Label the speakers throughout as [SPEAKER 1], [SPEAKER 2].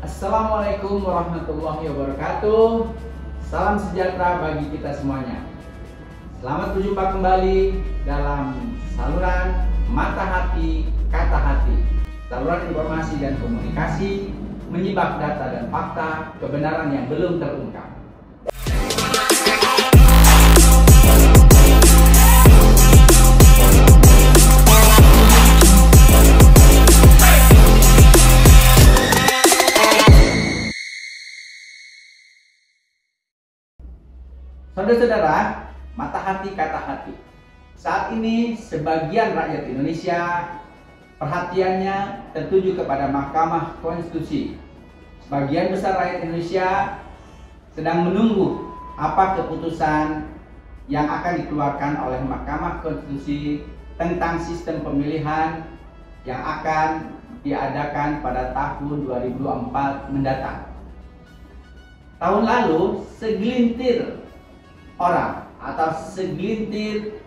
[SPEAKER 1] Assalamualaikum warahmatullahi wabarakatuh. Salam sejahtera bagi kita semuanya. Selamat berjumpa kembali dalam saluran Mata Hati, Kata Hati. Saluran informasi dan komunikasi, menyibak data dan fakta, kebenaran yang belum terungkap. Saudara-saudara, Mata Hati, Kata Hati. Saat ini sebagian rakyat Indonesia perhatiannya tertuju kepada Mahkamah Konstitusi. Sebagian besar rakyat Indonesia sedang menunggu apa keputusan yang akan dikeluarkan oleh Mahkamah Konstitusi tentang sistem pemilihan yang akan diadakan pada tahun 2024 mendatang. Tahun lalu, segelintir orang atau segelintir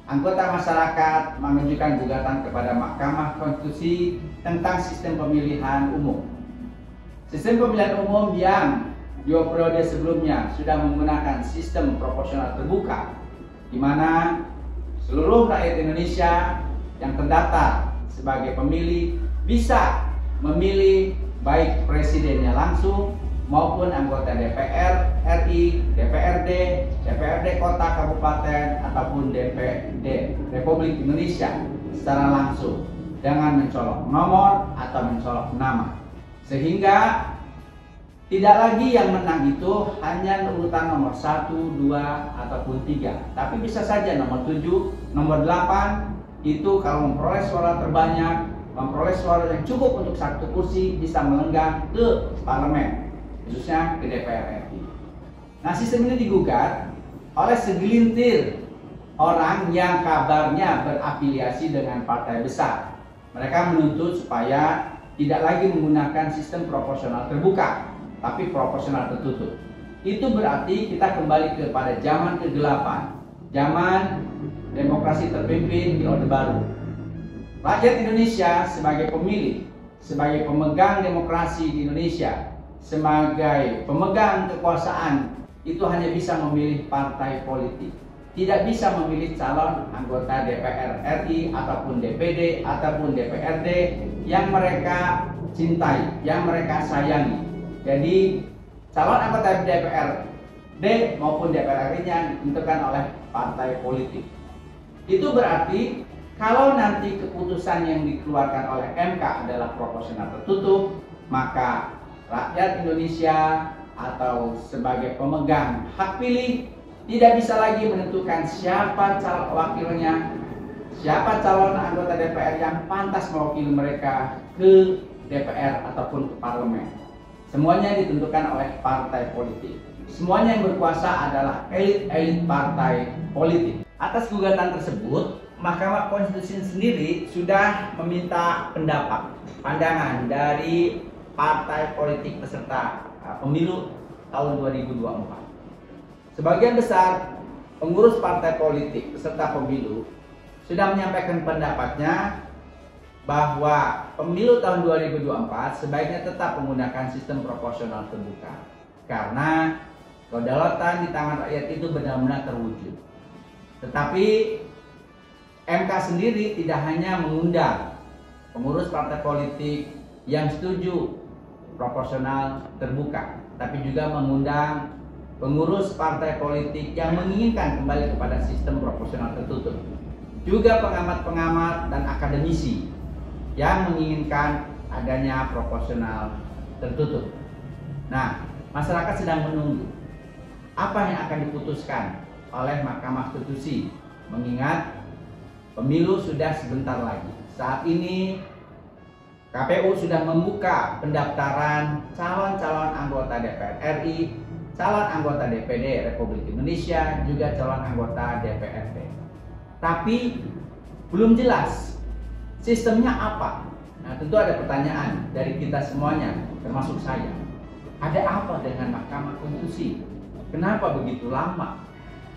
[SPEAKER 1] anggota masyarakat mengajukan gugatan kepada Mahkamah Konstitusi tentang sistem pemilihan umum. Sistem pemilihan umum yang di periode sebelumnya sudah menggunakan sistem proporsional terbuka, di mana seluruh rakyat Indonesia yang terdaftar sebagai pemilih bisa memilih baik presidennya langsung maupun anggota DPR RI, DPRD, DPRD kota kabupaten ataupun DPD Republik Indonesia secara langsung dengan mencolok nomor atau mencolok nama, sehingga tidak lagi yang menang itu hanya urutan nomor 1, 2 ataupun 3, tapi bisa saja nomor 7, nomor 8 itu kalau memperoleh suara terbanyak, memperoleh suara yang cukup untuk satu kursi bisa melenggang ke parlemen, khususnya ke DPR RI. Nah, sistem ini digugat oleh segelintir orang yang kabarnya berafiliasi dengan partai besar. Mereka menuntut supaya tidak lagi menggunakan sistem proporsional terbuka, tapi proporsional tertutup. Itu berarti kita kembali kepada zaman kegelapan, zaman demokrasi terpimpin di Orde Baru. Rakyat Indonesia sebagai pemilih, sebagai pemegang demokrasi di Indonesia, sebagai pemegang kekuasaan itu hanya bisa memilih partai politik, tidak bisa memilih calon anggota DPR RI ataupun DPD ataupun DPRD yang mereka cintai, yang mereka sayangi. Jadi calon anggota DPRD maupun DPR RI-nya ditentukan oleh partai politik. Itu berarti kalau nanti keputusan yang dikeluarkan oleh MK adalah proporsional tertutup, maka rakyat Indonesia atau sebagai pemegang hak pilih tidak bisa lagi menentukan siapa calon wakilnya, siapa calon anggota DPR yang pantas mewakili mereka ke DPR ataupun ke parlemen. Semuanya ditentukan oleh partai politik. Semuanya yang berkuasa adalah elit-elit partai politik. Atas gugatan tersebut, Mahkamah Konstitusi sendiri sudah meminta pendapat, pandangan dari partai politik peserta pemilu tahun 2024. Sebagian besar pengurus partai politik peserta pemilu sudah menyampaikan pendapatnya bahwa pemilu tahun 2024 sebaiknya tetap menggunakan sistem proporsional terbuka, karena kedaulatan di tangan rakyat itu benar-benar terwujud. Tetapi MK sendiri tidak hanya mengundang pengurus partai politik yang setuju proporsional terbuka, tapi juga mengundang pengurus partai politik yang menginginkan kembali kepada sistem proporsional tertutup, juga pengamat-pengamat dan akademisi yang menginginkan adanya proporsional tertutup. Nah, masyarakat sedang menunggu apa yang akan diputuskan oleh Mahkamah Konstitusi, mengingat pemilu sudah sebentar lagi. Saat ini KPU sudah membuka pendaftaran calon-calon anggota DPR RI, calon anggota DPD Republik Indonesia, juga calon anggota DPRD. Tapi belum jelas sistemnya apa. Nah, tentu ada pertanyaan dari kita semuanya, termasuk saya. Ada apa dengan Mahkamah Konstitusi? Kenapa begitu lama?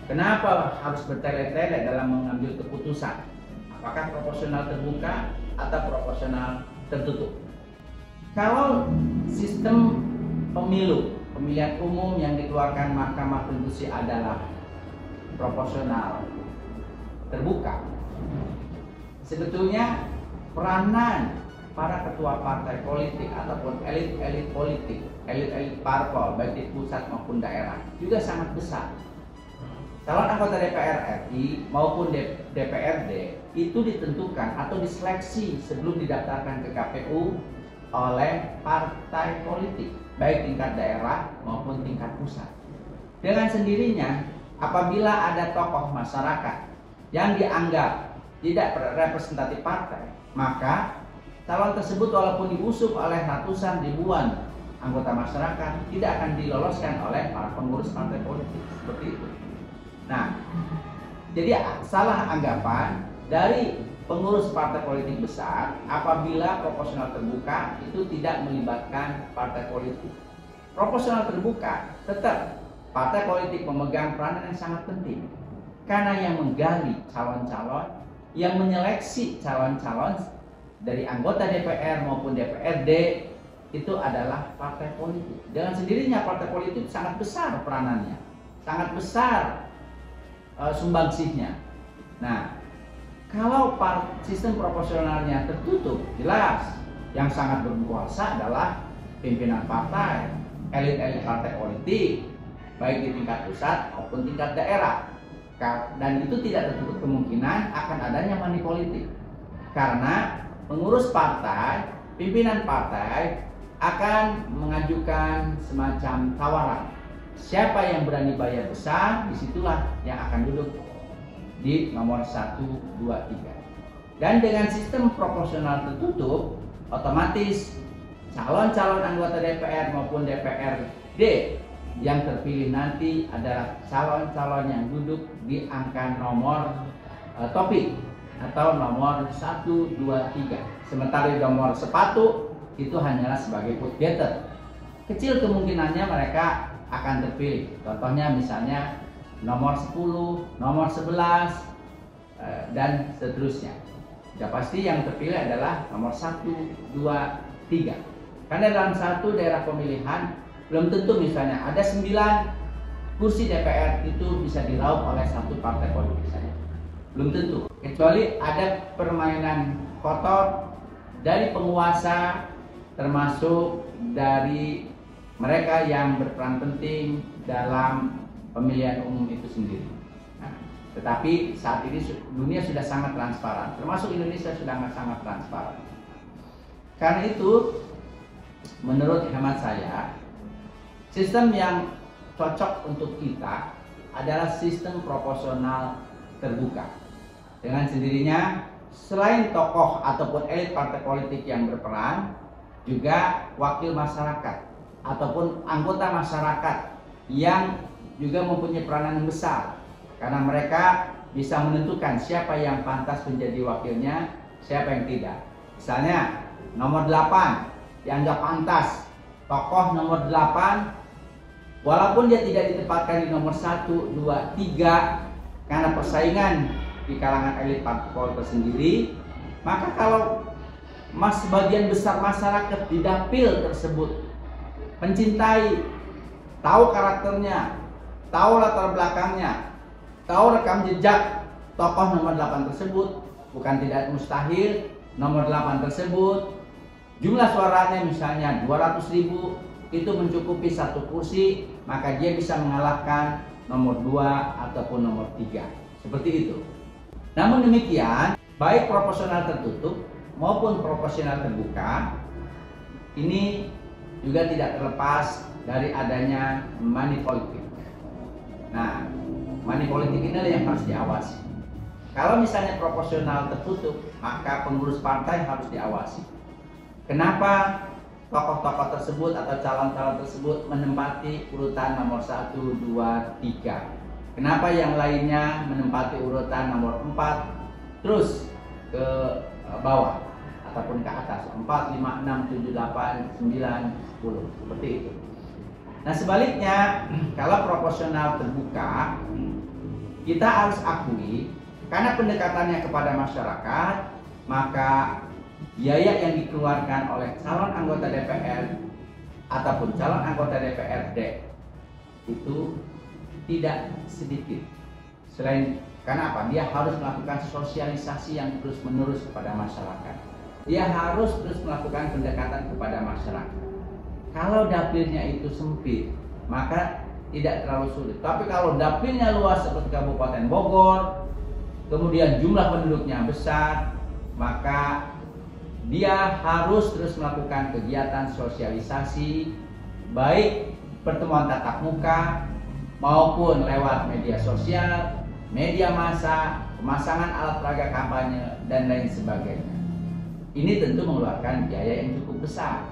[SPEAKER 1] Kenapa harus bertele-tele dalam mengambil keputusan? Apakah proporsional terbuka atau proporsional tertutup? Kalau sistem pemilihan umum yang dikeluarkan Mahkamah Konstitusi adalah proporsional terbuka, sebetulnya peranan para ketua partai politik ataupun elit-elit politik, elit-elit parpol baik di pusat maupun daerah juga sangat besar. Calon anggota DPR RI maupun DPRD itu ditentukan atau diseleksi sebelum didaftarkan ke KPU oleh partai politik baik tingkat daerah maupun tingkat pusat. Dengan sendirinya apabila ada tokoh masyarakat yang dianggap tidak representatif partai, maka calon tersebut walaupun diusung oleh ratusan ribuan anggota masyarakat tidak akan diloloskan oleh para pengurus partai politik, seperti itu. Nah, jadi salah anggapan dari pengurus partai politik besar apabila proporsional terbuka itu tidak melibatkan partai politik. Proporsional terbuka tetap partai politik memegang peranan yang sangat penting, karena yang menggali calon-calon, yang menyeleksi calon-calon dari anggota DPR maupun DPRD itu adalah partai politik. Dengan sendirinya partai politik sangat besar peranannya, sangat besar sumbangsihnya. Nah, kalau sistem proporsionalnya tertutup, jelas yang sangat berkuasa adalah pimpinan partai, elit-elit partai politik, baik di tingkat pusat maupun tingkat daerah. Dan itu tidak tertutup kemungkinan akan adanya money politik, karena pengurus partai, pimpinan partai akan mengajukan semacam tawaran. Siapa yang berani bayar besar, disitulah yang akan duduk di nomor 1, 2, 3. Dan dengan sistem proporsional tertutup, otomatis calon-calon anggota DPR maupun DPRD yang terpilih nanti adalah calon-calon yang duduk di angka nomor topik atau nomor 1, 2, 3. Sementara nomor sepatu itu hanyalah sebagai vote getter. Kecil kemungkinannya mereka akan terpilih. Contohnya misalnya nomor 10, nomor 11, dan seterusnya. Sudah pasti yang terpilih adalah nomor 1, 2, 3. Karena dalam satu daerah pemilihan belum tentu misalnya ada 9 kursi DPR itu bisa diraup oleh satu partai politik saja. Belum tentu, kecuali ada permainan kotor dari penguasa, termasuk dari mereka yang berperan penting dalam pemilihan umum itu sendiri. Nah, tetapi saat ini dunia sudah sangat transparan, termasuk Indonesia sudah sangat transparan. Karena itu, menurut hemat saya, sistem yang cocok untuk kita adalah sistem proporsional terbuka. Dengan sendirinya, selain tokoh ataupun elit partai politik yang berperan, juga wakil masyarakat ataupun anggota masyarakat yang juga mempunyai peranan yang besar, karena mereka bisa menentukan siapa yang pantas menjadi wakilnya, siapa yang tidak. Misalnya nomor 8 dianggap pantas, tokoh nomor 8 walaupun dia tidak ditempatkan di nomor 1, 2, 3 karena persaingan di kalangan elit parpol tersendiri, maka kalau sebagian besar masyarakat di dapil tersebut mencintai, tahu karakternya, tahu latar belakangnya, tahu rekam jejak tokoh nomor 8 tersebut, bukan tidak mustahil nomor 8 tersebut jumlah suaranya misalnya 200.000 itu mencukupi satu kursi, maka dia bisa mengalahkan nomor 2 ataupun nomor 3. Seperti itu. Namun demikian, baik proporsional tertutup maupun proporsional terbuka, ini juga tidak terlepas dari adanya money politik. Nah, money politik inilah yang harus diawasi. Kalau misalnya proporsional tertutup, maka pengurus partai harus diawasi. Kenapa tokoh-tokoh tersebut atau calon-calon tersebut menempati urutan nomor 1, 2, 3? Kenapa yang lainnya menempati urutan nomor 4 terus ke bawah ataupun ke atas, 4, 5, 6, 7, 8, 9, 10, seperti itu. Nah sebaliknya, kalau proporsional terbuka, kita harus akui karena pendekatannya kepada masyarakat, maka biaya yang dikeluarkan oleh calon anggota DPR ataupun calon anggota DPRD itu tidak sedikit. Selain karena apa? Dia harus melakukan sosialisasi yang terus-menerus kepada masyarakat. Dia harus terus melakukan pendekatan kepada masyarakat. Kalau dapilnya itu sempit, maka tidak terlalu sulit. Tapi kalau dapilnya luas seperti Kabupaten Bogor, kemudian jumlah penduduknya besar, maka dia harus terus melakukan kegiatan sosialisasi, baik pertemuan tatap muka maupun lewat media sosial, media massa, pemasangan alat peraga kampanye, dan lain sebagainya. Ini tentu mengeluarkan biaya yang cukup besar.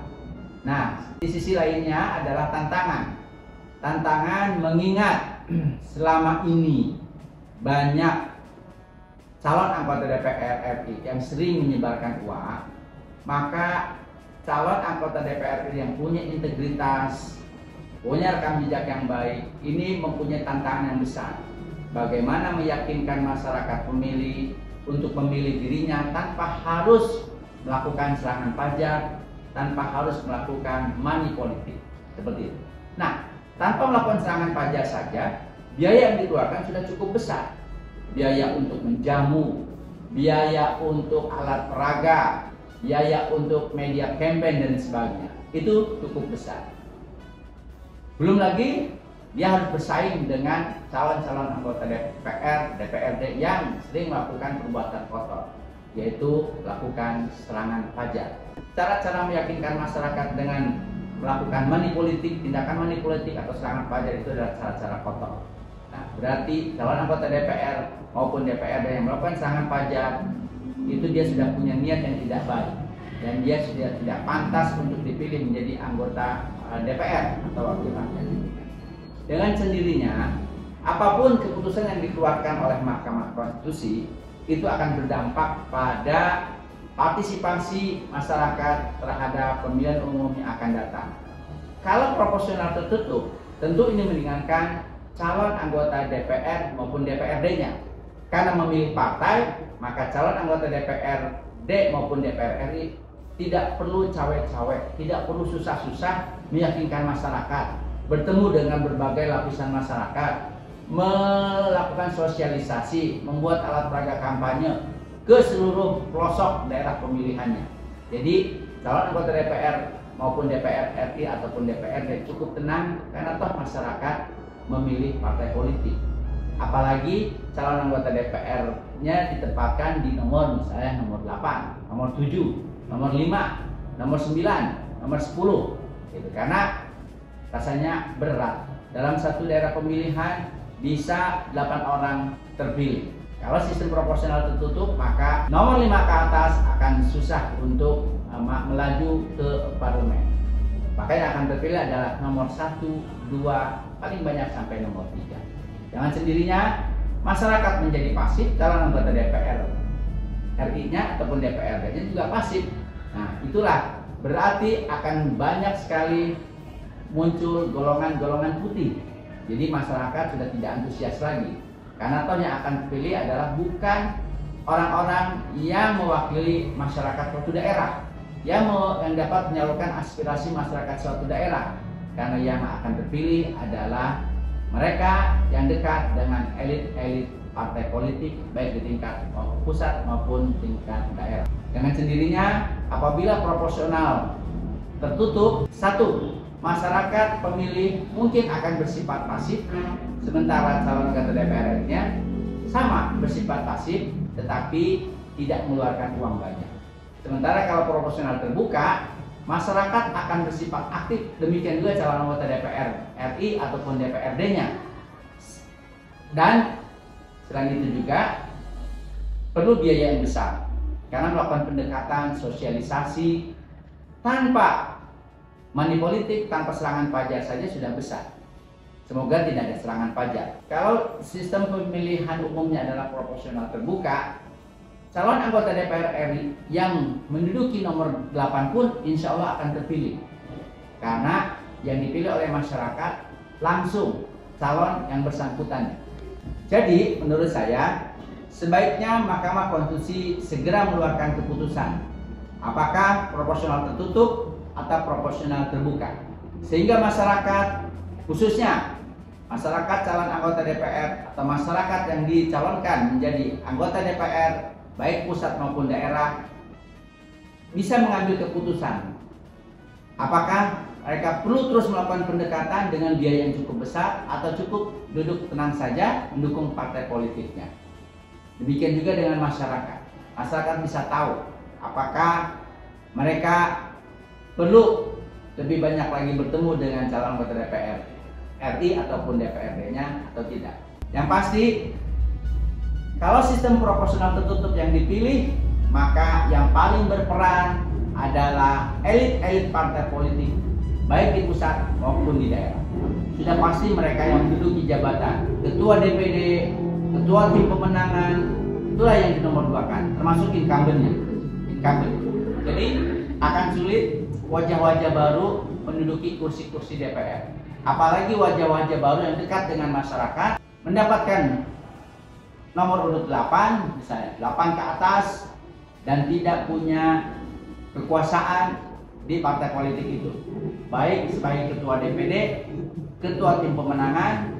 [SPEAKER 1] Nah, di sisi lainnya adalah tantangan. Tantangan mengingat selama ini banyak calon anggota DPR RI yang sering menyebarkan uang, maka calon anggota DPR RI yang punya integritas, punya rekam jejak yang baik, ini mempunyai tantangan yang besar. Bagaimana meyakinkan masyarakat pemilih untuk memilih dirinya tanpa harus melakukan serangan pajak, tanpa harus melakukan money politik, seperti itu. Nah, tanpa melakukan serangan pajak saja, biaya yang dikeluarkan sudah cukup besar. Biaya untuk menjamu, biaya untuk alat peraga, biaya untuk media campaign dan sebagainya. Itu cukup besar. Belum lagi dia harus bersaing dengan calon-calon anggota DPR, DPRD yang sering melakukan perbuatan kotor, yaitu melakukan serangan pajak. Cara-cara meyakinkan masyarakat dengan melakukan money politik, tindakan money politik atau serangan pajak itu adalah cara-cara kotor. Nah, berarti calon anggota DPR maupun DPRD yang melakukan serangan pajak itu dia sudah punya niat yang tidak baik dan dia sudah tidak pantas untuk dipilih menjadi anggota DPR atau wakil rakyat. Dengan sendirinya, apapun keputusan yang dikeluarkan oleh Mahkamah Konstitusi itu akan berdampak pada partisipasi masyarakat terhadap pemilihan umum yang akan datang. Kalau proporsional tertutup, tentu ini meringankan calon anggota DPR maupun DPRD-nya. Karena memilih partai, maka calon anggota DPRD maupun DPR RI tidak perlu cawe-cawe, tidak perlu susah-susah meyakinkan masyarakat, bertemu dengan berbagai lapisan masyarakat, melakukan sosialisasi, membuat alat peraga kampanye ke seluruh pelosok daerah pemilihannya. Jadi calon anggota DPR maupun DPR RI ataupun DPRD cukup tenang karena toh masyarakat memilih partai politik. Apalagi calon anggota DPR-nya ditempatkan di nomor misalnya nomor 8, nomor 7, nomor 5, nomor 9, nomor 10 gitu. Karena rasanya berat. Dalam satu daerah pemilihan bisa 8 orang terpilih. Kalau sistem proporsional tertutup, maka nomor 5 ke atas akan susah untuk melaju ke parlemen. Maka yang akan terpilih adalah nomor 1, 2, paling banyak sampai nomor 3. Dengan sendirinya masyarakat menjadi pasif, calon anggota DPR RI-nya ataupun DPRD-nya juga pasif. Nah, itulah berarti akan banyak sekali muncul golongan-golongan putih. Jadi masyarakat sudah tidak antusias lagi. Karena toh yang akan dipilih adalah bukan orang-orang yang mewakili masyarakat suatu daerah, yang dapat menyalurkan aspirasi masyarakat suatu daerah. Karena yang akan terpilih adalah mereka yang dekat dengan elit-elit partai politik, baik di tingkat pusat maupun tingkat daerah. Dengan sendirinya, apabila proporsional tertutup, satu, masyarakat pemilih mungkin akan bersifat pasif, sementara calon anggota DPR-nya sama bersifat pasif, tetapi tidak mengeluarkan uang banyak. Sementara kalau proporsional terbuka, masyarakat akan bersifat aktif, demikian juga calon anggota DPR RI ataupun DPRD-nya. Dan selain itu juga perlu biaya yang besar karena melakukan pendekatan sosialisasi tanpa money politik, tanpa serangan pajak saja sudah besar. Semoga tidak ada serangan pajak. Kalau sistem pemilihan umumnya adalah proporsional terbuka, calon anggota DPR RI yang menduduki nomor 8 pun insya Allah akan terpilih. Karena yang dipilih oleh masyarakat langsung calon yang bersangkutan. Jadi menurut saya sebaiknya Mahkamah Konstitusi segera mengeluarkan keputusan apakah proporsional tertutup atau proporsional terbuka. sehingga masyarakat, khususnya masyarakat calon anggota DPR atau masyarakat yang dicalonkan menjadi anggota DPR baik pusat maupun daerah, bisa mengambil keputusan apakah mereka perlu terus melakukan pendekatan dengan biaya yang cukup besar atau cukup duduk tenang saja mendukung partai politiknya. Demikian juga dengan masyarakat. Masyarakat bisa tahu apakah mereka perlu lebih banyak lagi bertemu dengan calon anggota DPR RI ataupun DPRD-nya atau tidak. Yang pasti, kalau sistem proporsional tertutup yang dipilih, maka yang paling berperan adalah elit-elit partai politik, baik di pusat maupun di daerah. Sudah pasti mereka yang menduduki jabatan ketua DPD, ketua tim pemenangan, itulah yang dinomorduakan, termasuk incumbent. Jadi akan sulit wajah-wajah baru menduduki kursi-kursi DPR. Apalagi wajah-wajah baru yang dekat dengan masyarakat mendapatkan nomor urut 8, misalnya 8 ke atas, dan tidak punya kekuasaan di partai politik itu, baik sebagai ketua DPD, ketua tim pemenangan,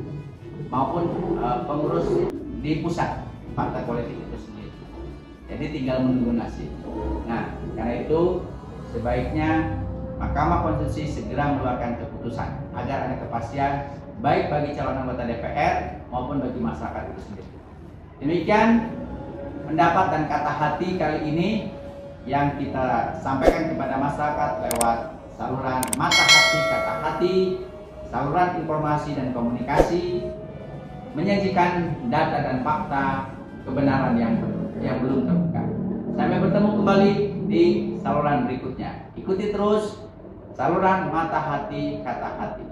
[SPEAKER 1] maupun pengurus di pusat partai politik itu sendiri. Jadi tinggal menunggu nasib. Nah, karena itu sebaiknya Mahkamah Konstitusi segera mengeluarkan keputusan agar ada kepastian baik bagi calon anggota DPR maupun bagi masyarakat itu sendiri. Demikian pendapat dan kata hati kali ini yang kita sampaikan kepada masyarakat lewat saluran mata hati, kata hati, saluran informasi dan komunikasi, menyajikan data dan fakta kebenaran yang belum terbuka. Sampai bertemu kembali di saluran berikutnya. Ikuti terus saluran mata hati, kata hati.